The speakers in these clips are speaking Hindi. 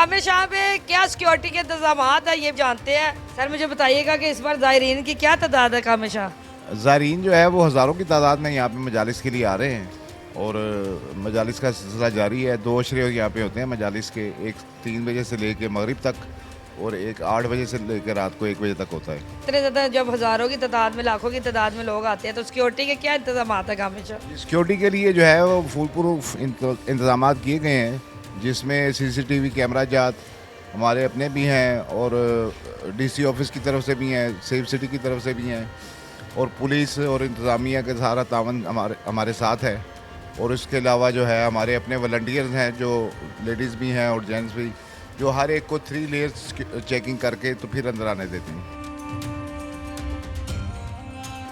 गामे शाह पे क्या सिक्योरिटी के इंतजाम है ये जानते हैं। सर मुझे बताइएगा कि इस बार ज़ायरीन की क्या तादाद है गामे शाह। ज़ायरीन जो है वो हज़ारों की तादाद में यहाँ पे मजालिस के लिए आ रहे हैं और मजालिस का सिलसिला जारी है। 2 अशरे यहाँ पे होते हैं मजालिस के, एक 3 बजे से लेके मगरिब तक और एक 8 बजे से लेकर रात को 1 बजे तक होता है। इतने ज़्यादा जब हज़ारों की तादाद में लाखों की तादाद में लोग आते हैं तो सिक्योरिटी के क्या इंतजाम है गामे शाह। सिक्योरिटी के लिए जो है वो फुल प्रूफ इंतजाम किए गए हैं, जिसमें CCTV कैमरा जात हमारे अपने भी हैं और DC ऑफिस की तरफ से भी हैं, सेफ सिटी की तरफ से भी हैं और पुलिस और इंतज़ामिया के सारा तावन हमारे साथ है। और इसके अलावा जो है हमारे अपने वॉलंटियर्स हैं जो लेडीज़ भी हैं और जेंट्स भी, जो हर एक को 3 लेयर्स चेकिंग करके तो फिर अंदर आने देते हैं।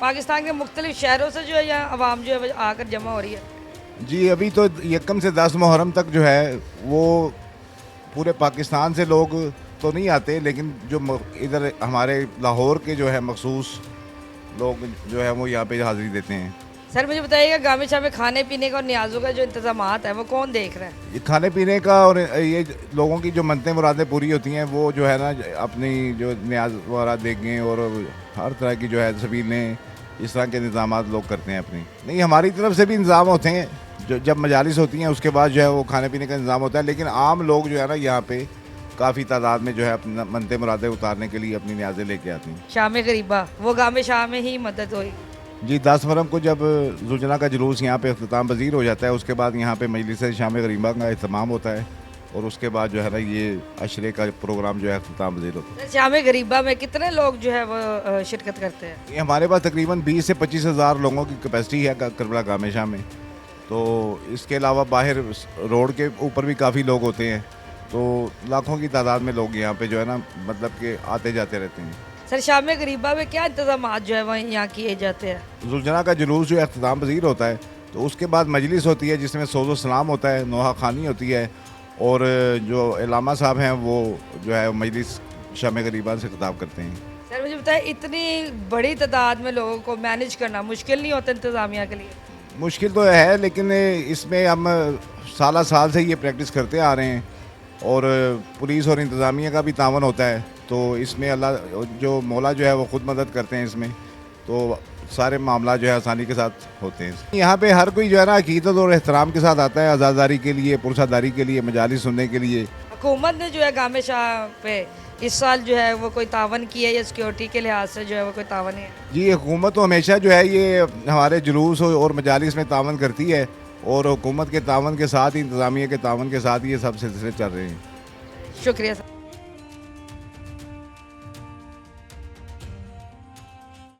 पाकिस्तान के मुख्तलिफ शहरों से जो है यहाँ आवाम जो है वो आकर जमा हो रही है। जी, अभी तो 1 से 10 मुहर्रम तक जो है वो पूरे पाकिस्तान से लोग तो नहीं आते, लेकिन जो इधर हमारे लाहौर के जो है मखसूस लोग जो है वो यहाँ पे हाज़िरी देते हैं। सर मुझे बताइएगा गामे शाह में खाने पीने का और न्याजों का जो इंतजाम है वो कौन देख रहा है। ये खाने पीने का और ये लोगों की जो मनतें मुरादें पूरी होती हैं वो जो है ना अपनी जो न्याज वगैरह देंगे और हर तरह की जो है सबीलें इस तरह के इंतजाम लोग करते हैं अपनी। नहीं, हमारी तरफ से भी इंतजाम होते हैं, जो जब मजालिस होती हैं उसके बाद जो है वो खाने पीने का इंतजाम होता है, लेकिन आम लोग जो है ना यहाँ पे काफ़ी तादाद में जो है अपना मनते मुरादें उतारने के लिए अपनी न्याजें लेके आती हैं। शाम गरीबा वो गामे शाह में ही मदद हुई। जी, 10 मुहर्रम को जब जुलजना का जुलूस यहाँ पे अख्ताम पज़ीर हो जाता है, उसके बाद यहाँ पे मजलिस शाम गरीबा का अहतमाम होता है और उसके बाद जो है ना ये अशरे का प्रोग्राम जो है अख्ताम पज़ीर होता है। शाम गरीबा में कितने लोग जो है वो शिरकत करते हैं। ये हमारे पास तकरीबन 20 से 25 हज़ार लोगों की कैपेसिटी है करबला गामे शाह में। तो इसके अलावा बाहर रोड के ऊपर भी काफ़ी लोग होते हैं, तो लाखों की तादाद में लोग यहाँ पे जो है ना मतलब कि आते जाते रहते हैं। सर शाम गरीबा में क्या इंतजाम जो है वह यहाँ किए जाते हैं। जुलजना का जुलूस जो अख्ताम पज़ीर होता है तो उसके बाद मजलिस होती है जिसमें सोज़ो सलाम होता है, नोहा खानी होती है और जो इलामा साहब हैं वो जो है मजलिस शाम गरीबा से खिताब करते हैं। सर मुझे बताए इतनी बड़ी तादाद में लोगों को मैनेज करना मुश्किल नहीं होता इंतज़ामिया के लिए। मुश्किल तो है, लेकिन इसमें हम साल से ये प्रैक्टिस करते आ रहे हैं और पुलिस और इंतज़ामिया का भी तावन होता है, तो इसमें अल्लाह जो मौला जो है वो ख़ुद मदद करते हैं इसमें, तो सारे मामला जो है आसानी के साथ होते हैं। यहाँ पे हर कोई जो है ना अकीदत और एहतराम के साथ आता है, आज़ादारी के लिए, पुरसादारी के लिए, मजालिस सुनने के लिए। हुकूमत ने जो है गामे शाह पे इस साल जो है वो कोई तावन किया है या सिक्योरिटी के लिहाज से जो है वो कोई तावन है। जी, हुकूमत तो हमेशा जो है ये हमारे जुलूस और मजालिस में तावन करती है और हुकूमत के तावन के साथ ही इंतज़ामिया के तावन के साथ ये सब सिलसिले चल रहे हैं। शुक्रिया सर।